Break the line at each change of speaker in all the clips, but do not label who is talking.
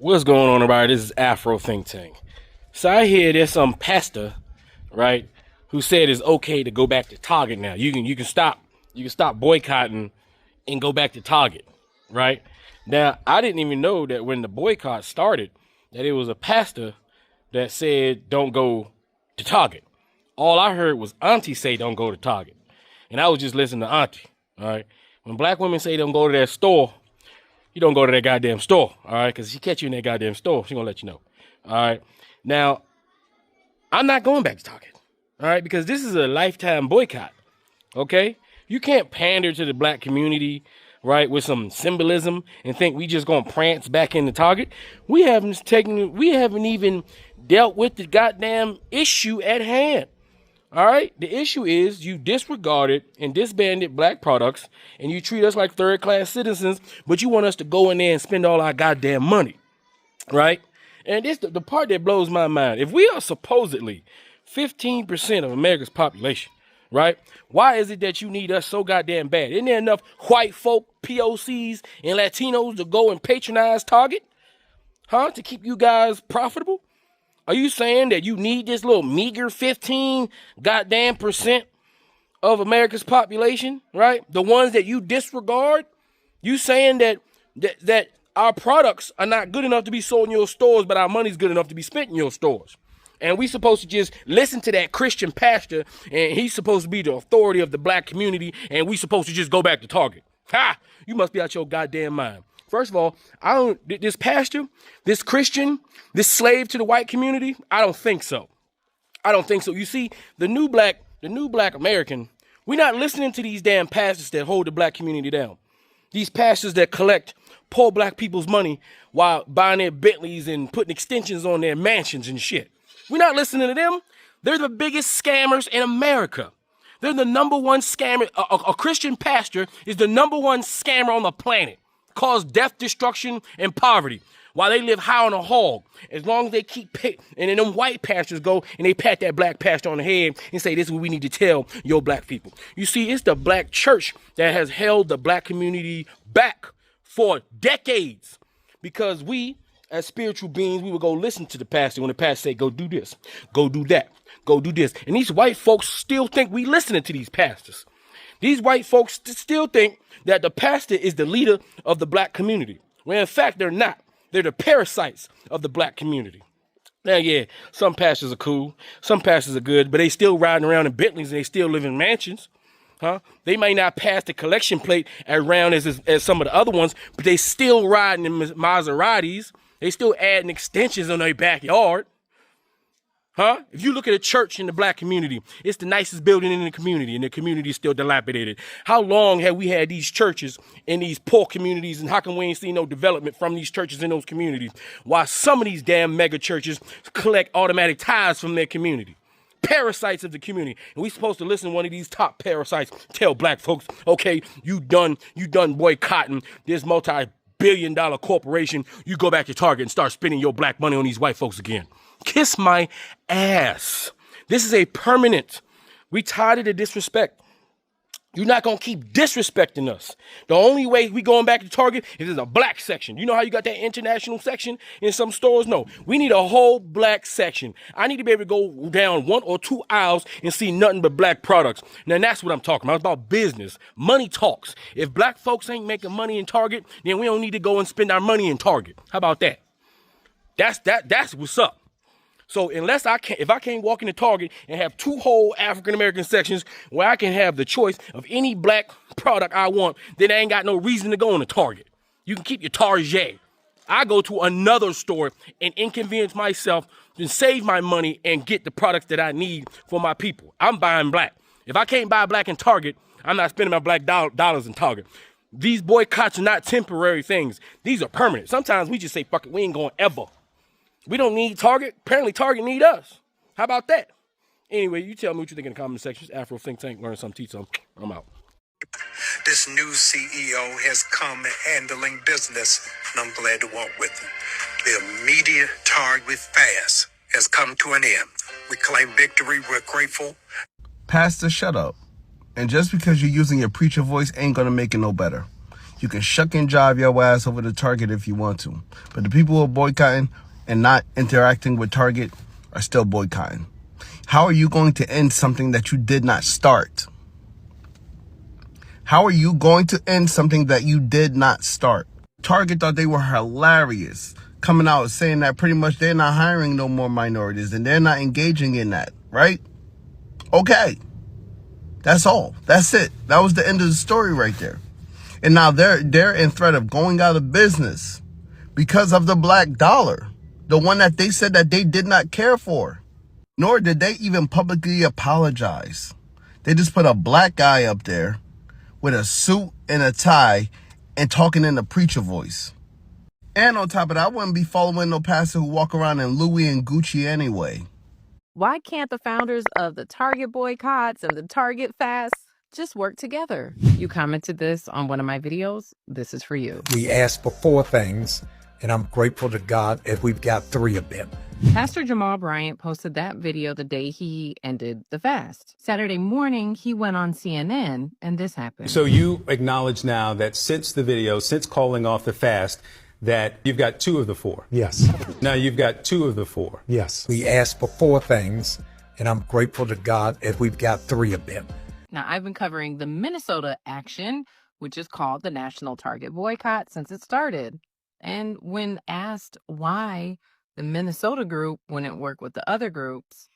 What's going on, everybody? This is Afro Think Tank. So I hear there's some pastor, right, who said it's okay to go back to Target now. You can stop boycotting and go back to Target, right? Now I didn't even know that when the boycott started, that it was a pastor that said don't go to Target. All I heard was Auntie say don't go to Target, and I was just listening to Auntie. All right, when black women say don't go to that store, you don't go to that goddamn store, all right? Because she catch you in that goddamn store, she gonna let you know, all right? Now, I'm not going back to Target, all right? Because this is a lifetime boycott, okay? You can't pander to the black community, right, with some symbolism and think we just gonna prance back into Target. We haven't even dealt with the goddamn issue at hand. All right, the issue is you disregarded and disbanded black products and you treat us like third-class citizens, but you want us to go in there and spend all our goddamn money, right? And this the part that blows my mind. If we are supposedly 15% of America's population, right, why is it that you need us so goddamn bad? Isn't there enough white folk, POCs, and Latinos to go and patronize Target, to keep you guys profitable? Are you saying that you need this little meager 15 goddamn percent of America's population, right? The ones that you disregard? You saying that our products are not good enough to be sold in your stores, but our money's good enough to be spent in your stores. And we supposed to just listen to that Christian pastor, and he's supposed to be the authority of the black community, and we supposed to just go back to Target. Ha! You must be out your goddamn mind. First of all, this pastor, this Christian, this slave to the white community, I don't think so. I don't think so. You see, the new black American, we're not listening to these damn pastors that hold the black community down. These pastors that collect poor black people's money while buying their Bentleys and putting extensions on their mansions and shit. We're not listening to them. They're the biggest scammers in America. They're the number one scammer. A Christian pastor is the number one scammer on the planet. Cause death, destruction, and poverty while they live high on a hog. As long as they keep and then them white pastors go and they pat that black pastor on the head and say, this is what we need to tell your black people. You see, it's the black church that has held the black community back for decades, because we, as spiritual beings, we would go listen to the pastor when the pastor say, go do this, go do that, go do this. And these white folks still think we listening to these pastors. These white folks still think that the pastor is the leader of the black community, when in fact they're not. They're the parasites of the black community. Now, yeah, some pastors are cool, some pastors are good, but they still riding around in Bentleys and they still live in mansions. They may not pass the collection plate around as some of the other ones, but they still riding in Maseratis. They still adding extensions on their backyard. If you look at a church in the black community, it's the nicest building in the community, and the community is still dilapidated. How long have we had these churches in these poor communities, and how come we ain't seen no development from these churches in those communities? While some of these damn mega churches collect automatic tithes from their community. Parasites of the community. And we supposed to listen to one of these top parasites tell black folks, okay, you done boycotting this multi-billion-dollar corporation. You go back to Target and start spending your black money on these white folks again. Kiss my ass. This is a permanent. We tired of the disrespect. You're not going to keep disrespecting us. The only way we going back to Target is there's a black section. You know how you got that international section in some stores? No, we need a whole black section. I need to be able to go down 1 or 2 aisles and see nothing but black products. Now, that's what I'm talking about. It's about business. Money talks. If black folks ain't making money in Target, then we don't need to go and spend our money in Target. How about that? That's what's up. So if I can't walk into Target and have 2 whole African-American sections where I can have the choice of any black product I want, then I ain't got no reason to go into Target. You can keep your Target. I go to another store and inconvenience myself and save my money and get the products that I need for my people. I'm buying black. If I can't buy black in Target, I'm not spending my black dollars in Target. These boycotts are not temporary things. These are permanent. Sometimes we just say, fuck it, we ain't going ever. We don't need Target. Apparently, Target need us. How about that? Anyway, you tell me what you think in the comment sections. Afro Think Tank, learn something, teach something. I'm out.
This new CEO has come handling business, and I'm glad to walk with him. The immediate Target fast has come to an end. We claim victory. We're grateful.
Pastor, shut up. And just because you're using your preacher voice ain't gonna make it no better. You can shuck and jive your ass over to Target if you want to. But the people who are boycotting and not interacting with Target are still boycotting. How are you going to end something that you did not start? How are you going to end something that you did not start? Target thought they were hilarious, coming out saying that pretty much they're not hiring no more minorities and they're not engaging in that, right? Okay. That's all. That's it. That was the end of the story right there. And now they're in threat of going out of business because of the black dollar, the one that they said that they did not care for, nor did they even publicly apologize. They just put a black guy up there with a suit and a tie and talking in a preacher voice. And on top of that, I wouldn't be following no pastor who walk around in Louis and Gucci anyway.
Why can't the founders of the Target boycotts and the Target fasts just work together? You commented this on one of my videos. This is for you.
We asked for 4 things, and I'm grateful to God if we've got 3 of them.
Pastor Jamal Bryant posted that video the day he ended the fast. Saturday morning, he went on CNN, and this happened.
So you acknowledge now that since the video, since calling off the fast, that you've got 2 of the 4.
Yes.
Now you've got 2 of the 4.
Yes. We asked for 4 things, and I'm grateful to God if we've got 3 of them.
Now, I've been covering the Minnesota action, which is called the National Target Boycott, since it started. And when asked why the Minnesota group wouldn't work with the other groups,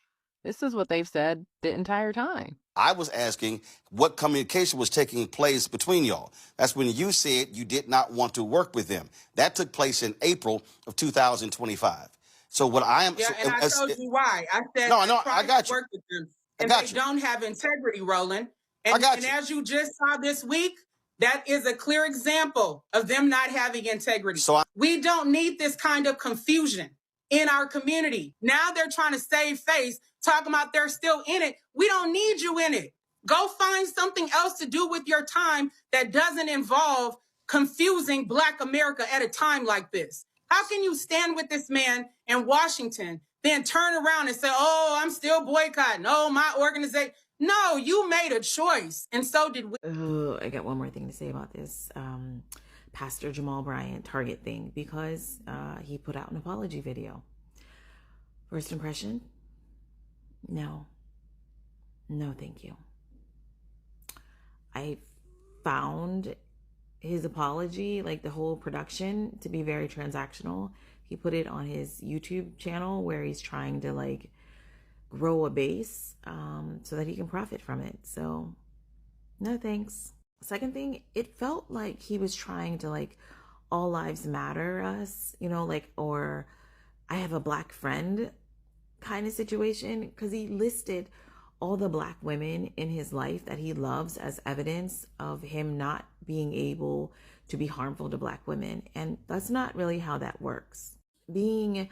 this is what they've said the entire time.
I was asking what communication was taking place between y'all. That's when you said you did not want to work with them. That took place in April of 2025. So what I am...
Yeah, and I told you why. I said
no, I got you.
Work with them. And they don't have integrity, Roland. And, and as you just saw this week, that is a clear example of them not having integrity.
So
we don't need this kind of confusion in our community. Now they're trying to save face, talking about they're still in it. We don't need you in it. Go find something else to do with your time that doesn't involve confusing Black America at a time like this. How can you stand with this man in Washington, then turn around and say, oh, I'm still boycotting. Oh, my organization. No, you made a choice. And so did we.
Oh, I got one more thing to say about this Pastor Jamal Bryant Target thing, because he put out an apology video. First impression? No. No, thank you. I found his apology, like the whole production, to be very transactional. He put it on his YouTube channel where he's trying to like grow a base so that he can profit from it. So no thanks. Second thing, it felt like he was trying to like all lives matter us, you know, like, or I have a Black friend kind of situation, because he listed all the Black women in his life that he loves as evidence of him not being able to be harmful to Black women. And that's not really how that works. Being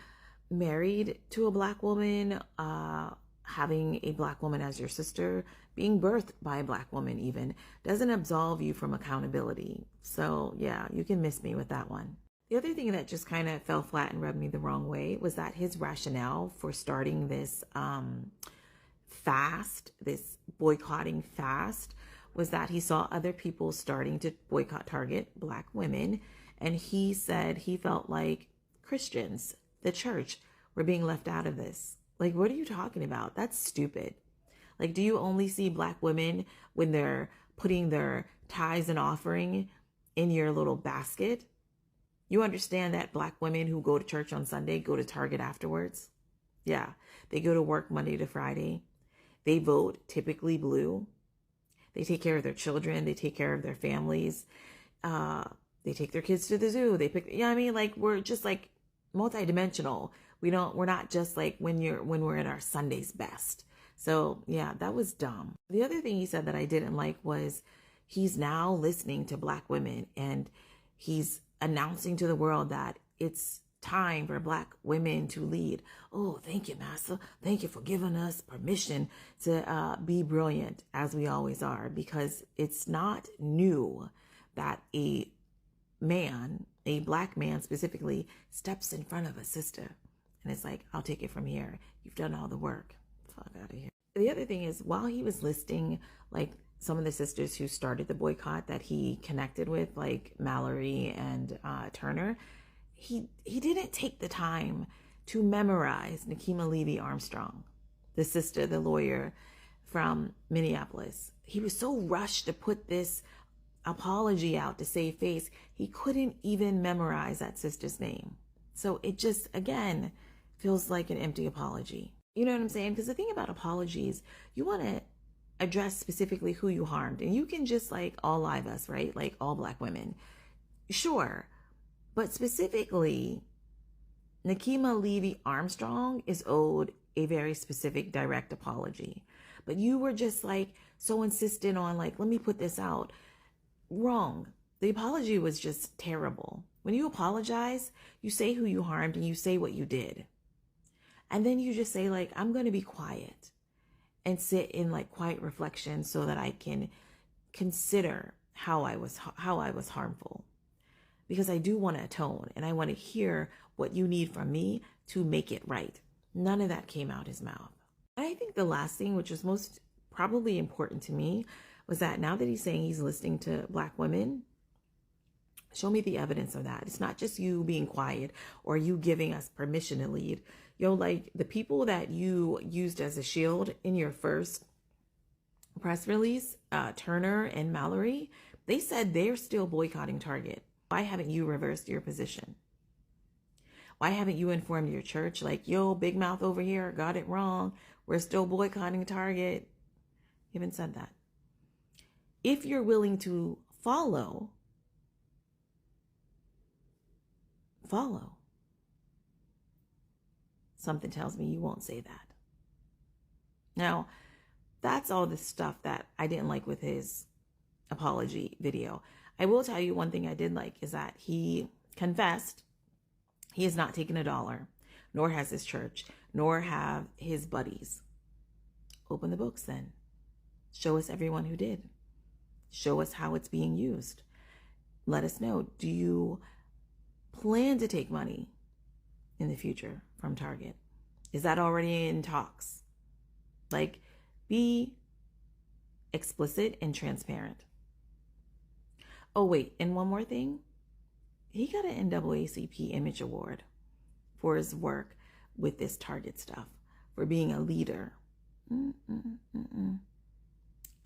married to a Black woman, having a Black woman as your sister, being birthed by a Black woman even, doesn't absolve you from accountability. So yeah, you can miss me with that one. The other thing that just kind of fell flat and rubbed me the wrong way was that his rationale for starting this fast, this boycotting fast, was that he saw other people starting to boycott Target, Black women, and he said he felt like Christians, the church, were being left out of this. Like, what are you talking about? That's stupid. Like, do you only see Black women when they're putting their tithes and offering in your little basket? You understand that Black women who go to church on Sunday go to Target afterwards? Yeah, they go to work Monday to Friday. They vote, typically blue. They take care of their children. They take care of their families. They take their kids to the zoo. They pick, I mean, like, we're just like multidimensional. We're not just like when we're at our Sunday's best. So yeah, that was dumb. The other thing he said that I didn't like was he's now listening to Black women and he's announcing to the world that it's time for Black women to lead. Oh, thank you, Master. Thank you for giving us permission to be brilliant, as we always are, because it's not new that a man, a Black man specifically, steps in front of a sister and it's like, I'll take it from here. You've done all the work. Fuck out of here. The other thing is, while he was listing like some of the sisters who started the boycott that he connected with, like Mallory and Turner, he didn't take the time to memorize Nikema Levy Armstrong, the sister, the lawyer from Minneapolis. He was so rushed to put this apology out to save face, he couldn't even memorize that sister's name. So it just, again, feels like an empty apology. You know what I'm saying? Because the thing about apologies, you want to address specifically who you harmed. And you can just like all live us, right? Like all Black women. Sure. But specifically, Nikema Levy Armstrong is owed a very specific direct apology. But you were just like so insistent on like, let me put this out. Wrong. The apology was just terrible. When you apologize, you say who you harmed and you say what you did. And then you just say like, I'm going to be quiet and sit in like quiet reflection so that I can consider how I was harmful. Because I do want to atone and I want to hear what you need from me to make it right. None of that came out his mouth. And I think the last thing, which was most probably important to me, was that now that he's saying he's listening to Black women, show me the evidence of that. It's not just you being quiet or you giving us permission to lead. Yo, like the people that you used as a shield in your first press release, Turner and Mallory, they said they're still boycotting Target. Why haven't you reversed your position? Why haven't you informed your church like, yo, Big Mouth over here got it wrong. We're still boycotting Target. You haven't said that. If you're willing to follow. Something tells me you won't say that. Now, that's all the stuff that I didn't like with his apology video. I will tell you one thing I did like is that he confessed he has not taken $1, nor has his church, nor have his buddies. Open the books then. Show us everyone who did. Show us how it's being used. Let us know, do you plan to take money in the future from Target? Is that already in talks? Like, be explicit and transparent. Oh, wait, and one more thing. He got an NAACP Image Award for his work with this Target stuff, for being a leader.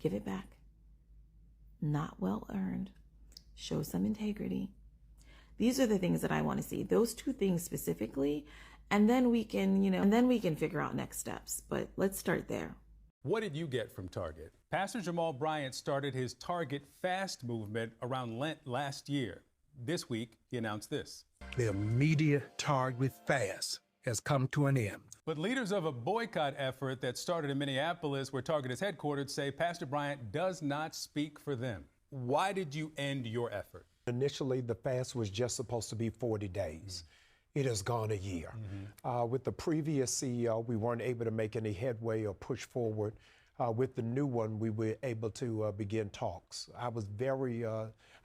Give it back. Not well earned. Show some integrity. These are the things that I want to see. Those two things specifically, and then we can, figure out next steps. But let's start there.
What did you get from Target? Pastor Jamal Bryant started his Target Fast movement around Lent last year. This week, he announced this.
The immediate Target fast has come to an end.
But leaders of a boycott effort that started in Minneapolis, where Target is headquartered, say Pastor Bryant does not speak for them. Why did you end your effort?
Initially, the fast was just supposed to be 40 days. It has gone a year. With the previous CEO, we weren't able to make any headway or push forward. With the new one, we were able to begin talks. I was very,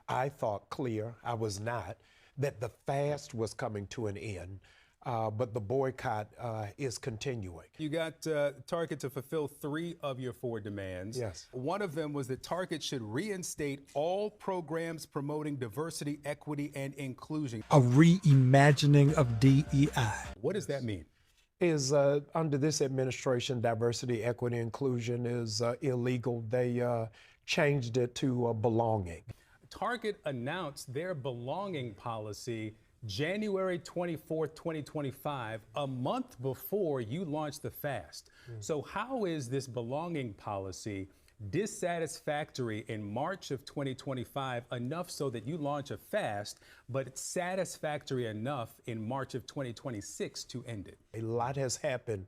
I thought clear, I was not, that the fast was coming to an end. But the boycott is continuing.
You got Target to fulfill 3 of your 4 demands.
Yes.
One of them was that Target should reinstate all programs promoting diversity, equity, and inclusion.
A reimagining of DEI.
What does that mean?
Is under this administration, diversity, equity, inclusion is illegal. They changed it to belonging.
Target announced their belonging policy January 24th, 2025, a month before you launched the fast. So how is this belonging policy dissatisfactory in March of 2025 enough so that you launch a fast, but it's satisfactory enough in March of 2026 to end it?
A lot has happened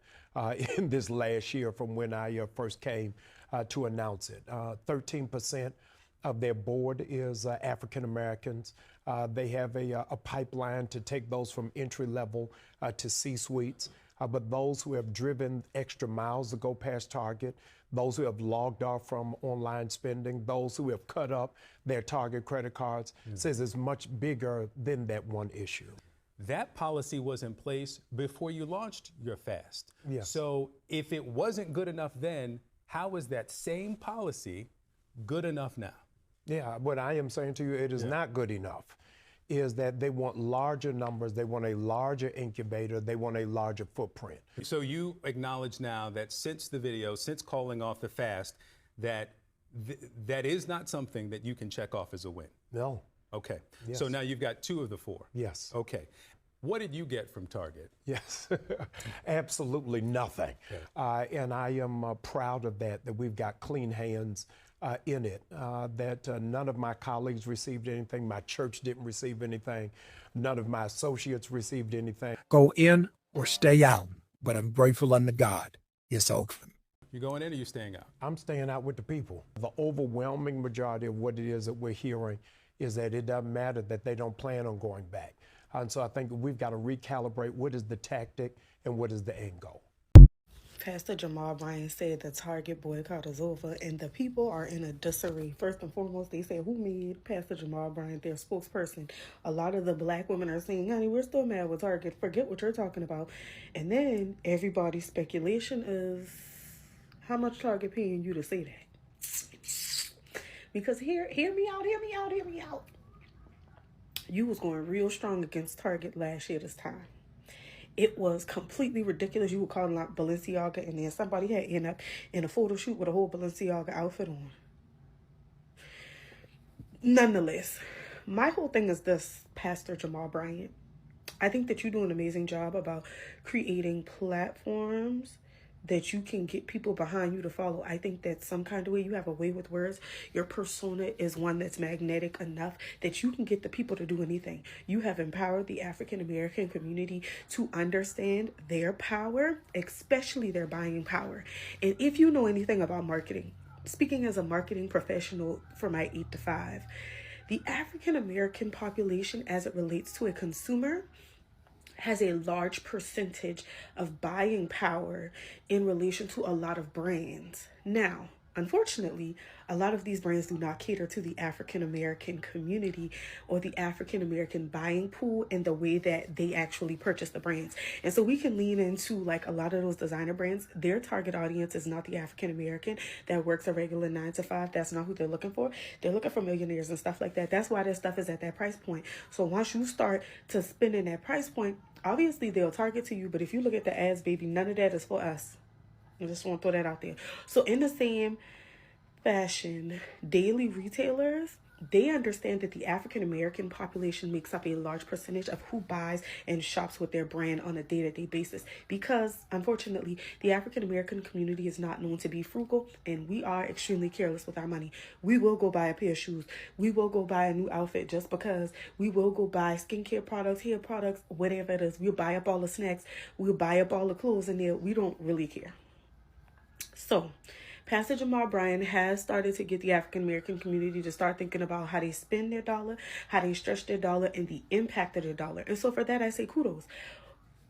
in this last year from when I first came to announce it. 13% of their board is African Americans. They have a pipeline to take those from entry level to C-suites. But those who have driven extra miles to go past Target, those who have logged off from online spending, those who have cut up their Target credit cards, says it's much bigger than that one issue.
That policy was in place before you launched your fast.
Yes.
So if it wasn't good enough then, how is that same policy good enough now?
Yeah, what I am saying to you, it is not good enough, is that they want larger numbers, they want a larger incubator, they want a larger footprint.
So you acknowledge now that since the video, since calling off the fast, that that is not something that you can check off as a win?
No.
Okay.
Yes.
So now you've got 2 of the 4.
Yes.
Okay. What did you get from Target?
Yes, absolutely nothing. And I am proud of that we've got clean hands in it, that none of my colleagues received anything, my church didn't receive anything, none of my associates received anything.
Go in or stay out, but I'm grateful unto God. It's open.
You going in or you staying out?
I'm staying out with the people. The overwhelming majority of what it is that we're hearing is that it doesn't matter, that they don't plan on going back. And so I think we've got to recalibrate what is the tactic and what is the end goal.
Pastor Jamal Bryant said the Target boycott is over and the people are in a disarray. First and foremost, they said, who made Pastor Jamal Bryant their spokesperson? A lot of the black women are saying, honey, we're still mad with Target. Forget what you're talking about. And then everybody's speculation is how much Target paying you to say that? Because hear me out. You was going real strong against Target last year this time. It was completely ridiculous. You were calling out Balenciaga, and then somebody had ended up in a photo shoot with a whole Balenciaga outfit on. Nonetheless, my whole thing is this, Pastor Jamal Bryant. I think that you do an amazing job about creating platforms that you can get people behind you to follow. I think that some kind of way you have a way with words. Your persona is one that's magnetic enough that you can get the people to do anything. You have empowered the African American community to understand their power, especially their buying power. And if you know anything about marketing, speaking as a marketing professional for my 8 to 5, the African American population as it relates to a consumer has a large percentage of buying power in relation to a lot of brands. Now, unfortunately, a lot of these brands do not cater to the African American community or the African American buying pool in the way that they actually purchase the brands. And so we can lean into like a lot of those designer brands. Their target audience is not the African American that works a regular 9 to 5. That's not who they're looking for. They're looking for millionaires and stuff like that. That's why their stuff is at that price point. So once you start to spend in that price point, obviously they'll target to you. But if you look at the ads, baby, none of that is for us. I just want to throw that out there. So in the same fashion, daily retailers, they understand that the African American population makes up a large percentage of who buys and shops with their brand on a day-to-day basis, because unfortunately the African American community is not known to be frugal, and we are extremely careless with our money. We will go buy a pair of shoes, we will go buy a new outfit just because, we will go buy skincare products, hair products, whatever it is. We'll buy up all the snacks, we'll buy up all the clothes in there. We don't really care. So Pastor Jamal Bryant has started to get the African American community to start thinking about how they spend their dollar, how they stretch their dollar, and the impact of their dollar. And so for that, I say kudos.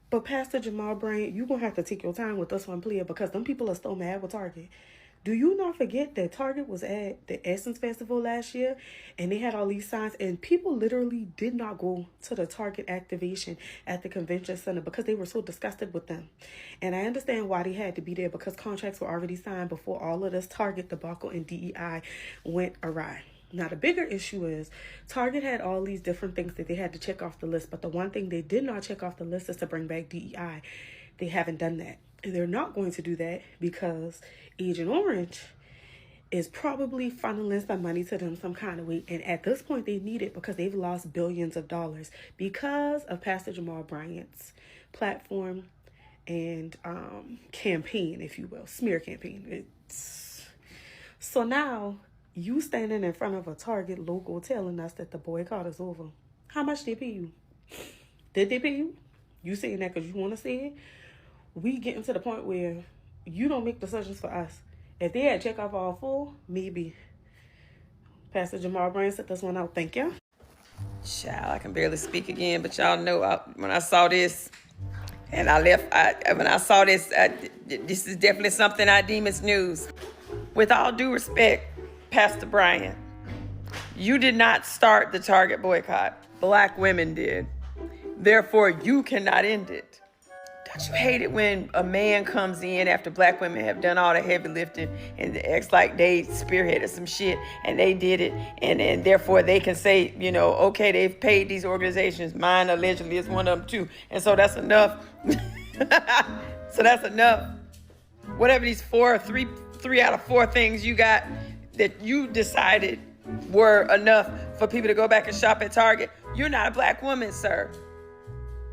But Pastor Jamal Bryant, you're going to have to take your time with this one, player, because them people are still mad with Target. Do you not forget that Target was at the Essence Festival last year and they had all these signs, and people literally did not go to the Target activation at the convention center because they were so disgusted with them. And I understand why they had to be there, because contracts were already signed before all of this Target debacle and DEI went awry. Now, the bigger issue is Target had all these different things that they had to check off the list, but the one thing they did not check off the list is to bring back DEI. They haven't done that. And they're not going to do that because Agent Orange is probably funneling some money to them some kind of way. And at this point, they need it because they've lost billions of dollars because of Pastor Jamal Bryant's platform and campaign, if you will, smear campaign. So now you standing in front of a Target logo telling us that the boycott is over. How much they pay you? Did they pay you? You saying that because you want to say it? We getting to the point where you don't make decisions for us. If they had check off all full, maybe. Pastor Jamal Bryant set this one out. Thank you.
Child, I can barely speak again, but y'all know when I saw this and I left, when I saw this, this is definitely something I deem as news. With all due respect, Pastor Bryant, you did not start the Target boycott. Black women did. Therefore, you cannot end it. Don't you hate it when a man comes in after black women have done all the heavy lifting and acts like they spearheaded some shit and they did it, and therefore they can say, you know, okay, they've paid these organizations. Mine allegedly is one of them too. And so that's enough. So that's enough. Whatever these three out of four things you got that you decided were enough for people to go back and shop at Target, you're not a black woman, sir.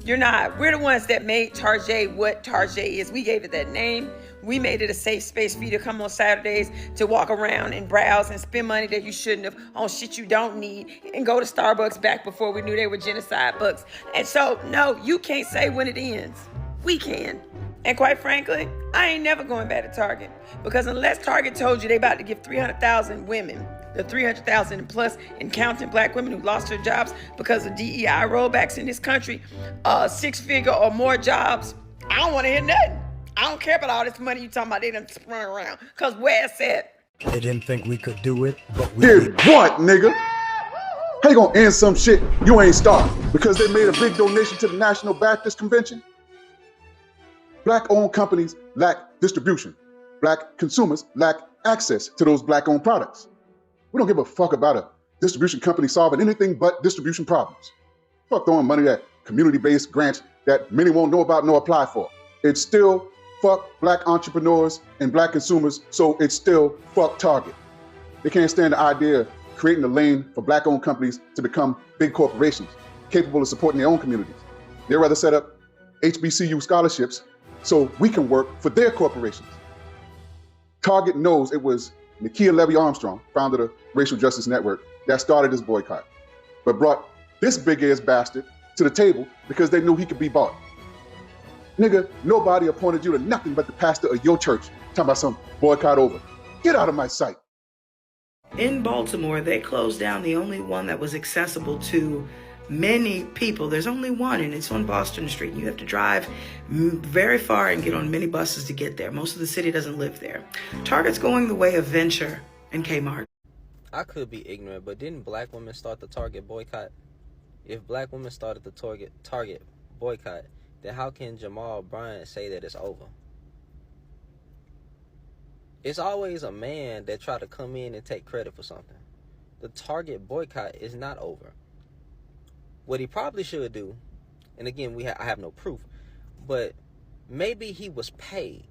You're not. We're the ones that made Target what Target is. We gave it that name. We made it a safe space for you to come on Saturdays to walk around and browse and spend money that you shouldn't have on shit you don't need and go to Starbucks back before we knew they were genocide bucks. And so, no, you can't say when it ends. We can. And quite frankly, I ain't never going back to Target, because unless Target told you they about to give 300,000 women, the 300,000 plus and counting black women who lost their jobs because of DEI rollbacks in this country, 6-figure or more jobs, I don't want to hear nothing. I don't care about all this money you talking about. They done sprung around. Because where it's at?
They didn't think we could do it, but we
Did what, nigga? How you gonna end some shit you ain't started? Because they made a big donation to the National Baptist Convention? Black-owned companies lack distribution. Black consumers lack access to those black-owned products. We don't give a fuck about a distribution company solving anything but distribution problems. Fuck throwing money at community-based grants that many won't know about nor apply for. It's still fuck black entrepreneurs and black consumers, so it's still fuck Target. They can't stand the idea of creating a lane for black-owned companies to become big corporations, capable of supporting their own communities. They'd rather set up HBCU scholarships so we can work for their corporations. Target knows it was Nakia Levy-Armstrong, founder of the Racial Justice Network, that started this boycott, but brought this big-ass bastard to the table because they knew he could be bought. Nigga, nobody appointed you to nothing but the pastor of your church, talking about some boycott over. Get out of my sight.
In Baltimore, they closed down the only one that was accessible to many people. There's only one, and it's on Boston Street. You have to drive very far and get on many buses to get there. Most of the city doesn't live there. Target's going the way of Venture and Kmart.
I could be ignorant, but didn't black women start the Target boycott? If black women started the Target boycott, then how can Jamal Bryant say that it's over? It's always a man that try to come in and take credit for something. The Target boycott is not over. What he probably should do, and again, I have no proof, but maybe he was paid,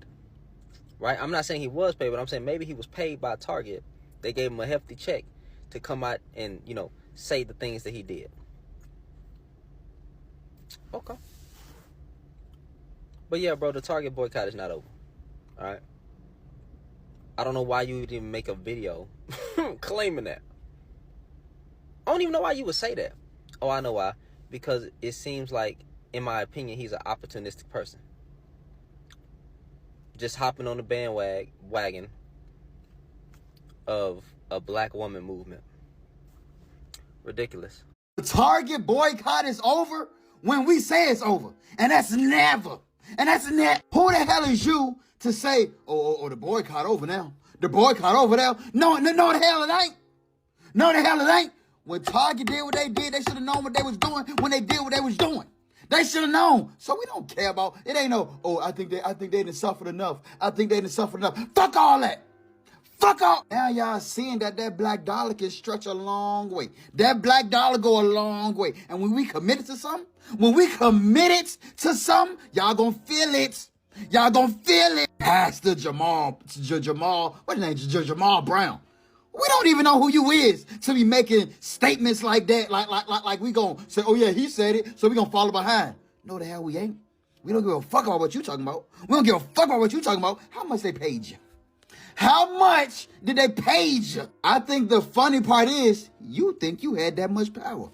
right? I'm not saying he was paid, but I'm saying maybe he was paid by Target. They gave him a hefty check to come out and, you know, say the things that he did. Okay. But yeah, bro, the Target boycott is not over. All right. I don't know why you would even make a video claiming that. I don't even know why you would say that. Oh, I know why. Because it seems like, in my opinion, he's an opportunistic person. Just hopping on the bandwagon of a black woman movement. Ridiculous.
The Target boycott is over when we say it's over. And that's never. And that's never. Who the hell is you to say, oh, the boycott over now? The boycott over there? No, the hell it ain't. No, the hell it ain't. When Target did what they did, they should have known what they was doing when they did what they was doing. They should have known. So we don't care about it. Ain't no, I think they didn't suffer enough. I think they didn't suffer enough. Fuck all that. Fuck all. Now y'all seeing that black dollar can stretch a long way. That black dollar go a long way. And when we committed to something, y'all gonna feel it. Y'all gonna feel it. Pastor Jamal, what's his name? Jamal Brown. We don't even know who you is to be making statements like that, like we gonna say, oh yeah, he said it, so we gonna follow behind. No, the hell we ain't. We don't give a fuck about what you talking about. We don't give a fuck about what you talking about. How much they paid you? How much did they pay you? I think the funny part is, you think you had that much power.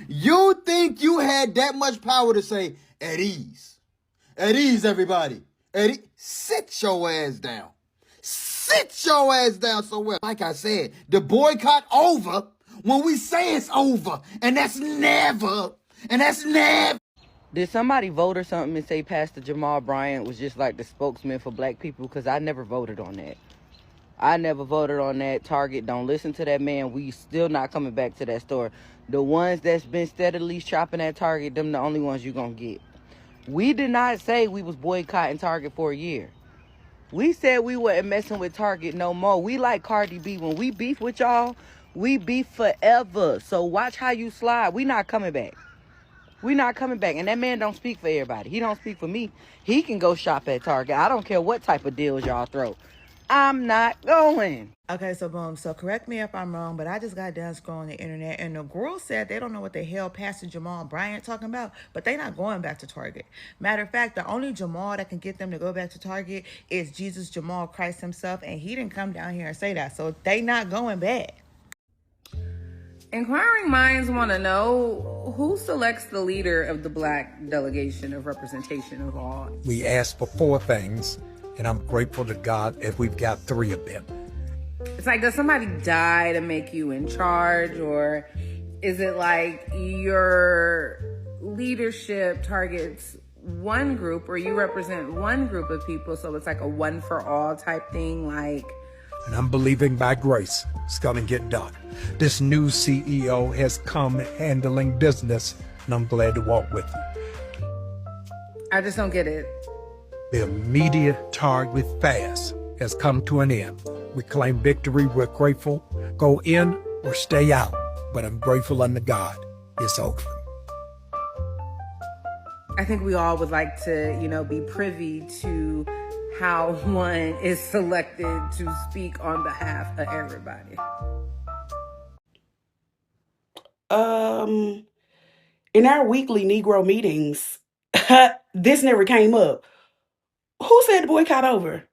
You think you had that much power to say, at ease. At ease, everybody. At ease. Sit your ass down. Sit your ass down somewhere. Like I said, the boycott over when we say it's over. And that's never.
Did somebody vote or something and say Pastor Jamal Bryant was just like the spokesman for black people? Because I never voted on that. I never voted on that. Target, don't listen to that man. We still not coming back to that store. The ones that's been steadily shopping at Target, them the only ones you gonna get. We did not say we was boycotting Target for a year. We said we wasn't messing with Target no more. We like Cardi B. When we beef with y'all, we beef forever. So watch how you slide. We not coming back. We not coming back. And that man don't speak for everybody. He don't speak for me. He can go shop at Target. I don't care what type of deals y'all throw. I'm not going.
Okay, so boom. So correct me if I'm wrong, but I just got done scrolling the internet, and the girl said they don't know what the hell Pastor Jamal Bryant talking about, but they not going back to Target. Matter of fact, the only Jamal that can get them to go back to Target is Jesus Jamal Christ himself, and he didn't come down here and say that, so they not going back.
Inquiring minds want to know who selects the leader of the Black delegation of representation of all.
We asked for 4 things, and I'm grateful to God if we've got 3 of them.
It's like, does somebody die to make you in charge, or is it like your leadership targets one group, or you represent one group of people, so it's like a one for all type thing? Like,
And I'm believing by grace it's gonna get done. This new CEO has come handling business, and I'm glad to walk with you.
I just don't get it.
The immediate target fast has come to an end. We claim victory, we're grateful. Go in or stay out, but I'm grateful unto God. It's over.
I think we all would like to, be privy to how one is selected to speak on behalf of everybody.
In our weekly Negro meetings, this never came up. Who said the boycott over?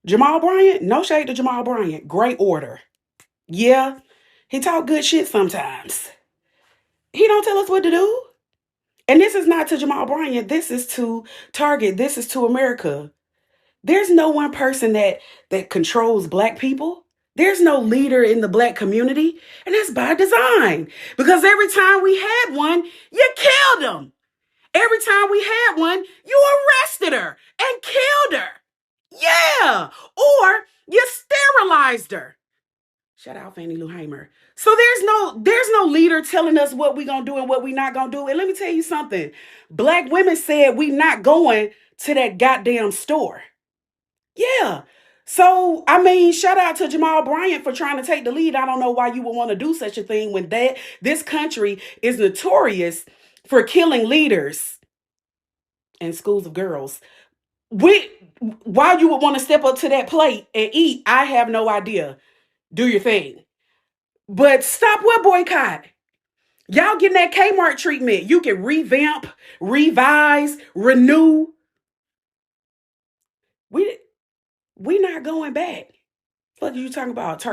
Jamal Bryant? No shade to Jamal Bryant. Great order. Yeah, he talk good shit sometimes. He don't tell us what to do. And this is not to Jamal Bryant. This is to Target. This is to America. There's no one person that controls Black people. There's no leader in the Black community. And that's by design. Because every time we had one, you killed him. Every time we had one, you arrested her and killed her. Yeah. Or you sterilized her. Shout out Fannie Lou Hamer. So there's no leader telling us what we gonna do and what we not gonna do. And let me tell you something. Black women said we not going to that goddamn store. Yeah. So, shout out to Jamal Bryant for trying to take the lead. I don't know why you would want to do such a thing when this country is notorious for killing leaders and schools of girls. Why you would want to step up to that plate and eat, I have no idea. Do your thing. But stop with boycott. Y'all getting that Kmart treatment. You can revamp, revise, renew. We not going back. What are you talking about?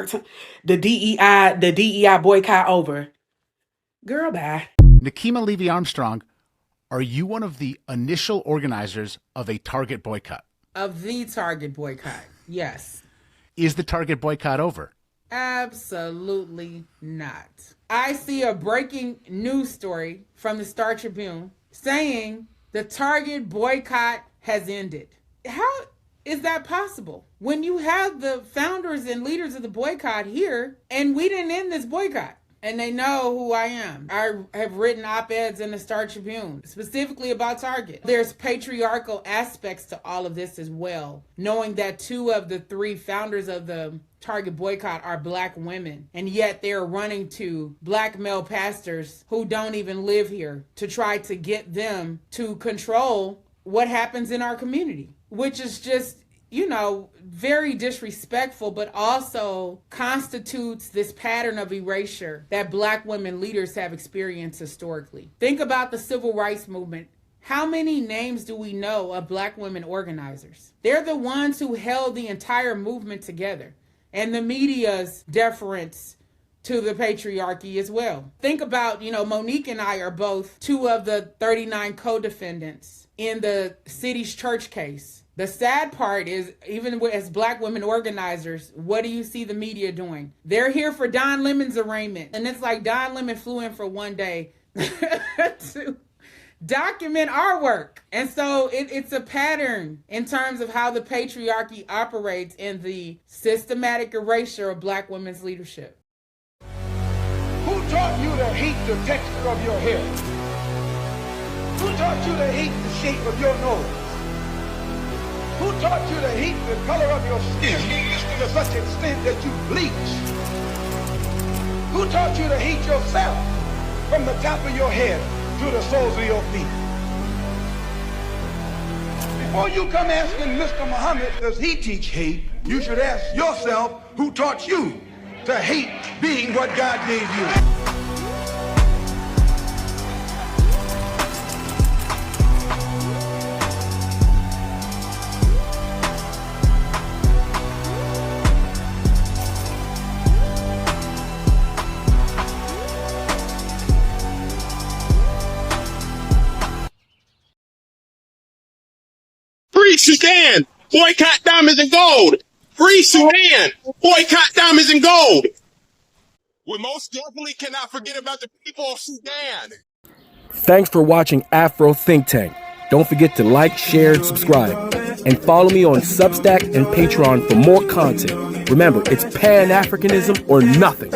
The DEI boycott over. Girl, bye.
Nakima Levy-Armstrong, are you one of the initial organizers of a Target boycott?
Of the Target boycott, yes.
Is the Target boycott over?
Absolutely not. I see a breaking news story from the Star Tribune saying the Target boycott has ended. How is that possible? When you have the founders and leaders of the boycott here, and we didn't end this boycott. And they know who I am. I have written op-eds in the Star Tribune, specifically about Target. There's patriarchal aspects to all of this as well, knowing that 2 of the 3 founders of the Target boycott are Black women, and yet they're running to Black male pastors who don't even live here to try to get them to control what happens in our community, which is just, very disrespectful, but also constitutes this pattern of erasure that Black women leaders have experienced historically. Think about the civil rights movement. How many names do we know of Black women organizers? They're the ones who held the entire movement together, and the media's deference to the patriarchy as well. Think about, Monique and I are both 2 of the 39 co-defendants in the city's church case. The sad part is, even as Black women organizers, what do you see the media doing? They're here for Don Lemon's arraignment. And it's like Don Lemon flew in for one day to document our work. And so it's a pattern in terms of how the patriarchy operates in the systematic erasure of Black women's leadership.
Who taught you to hate the texture of your hair? Who taught taught you to hate the shape of your nose? Who taught you to hate the color of your skin to such extent that you bleach? Who taught you to hate yourself from the top of your head to the soles of your feet? Before you come asking Mr. Muhammad, does he teach hate? You should ask yourself, who taught you to hate being what God gave you?
Free Sudan, boycott diamonds and gold. Free Sudan, boycott diamonds and gold. We most definitely cannot forget about the people of Sudan.
Thanks for watching Afro Think Tank. Don't forget to like, share, and subscribe. And follow me on Substack and Patreon for more content. Remember, it's Pan-Africanism or nothing.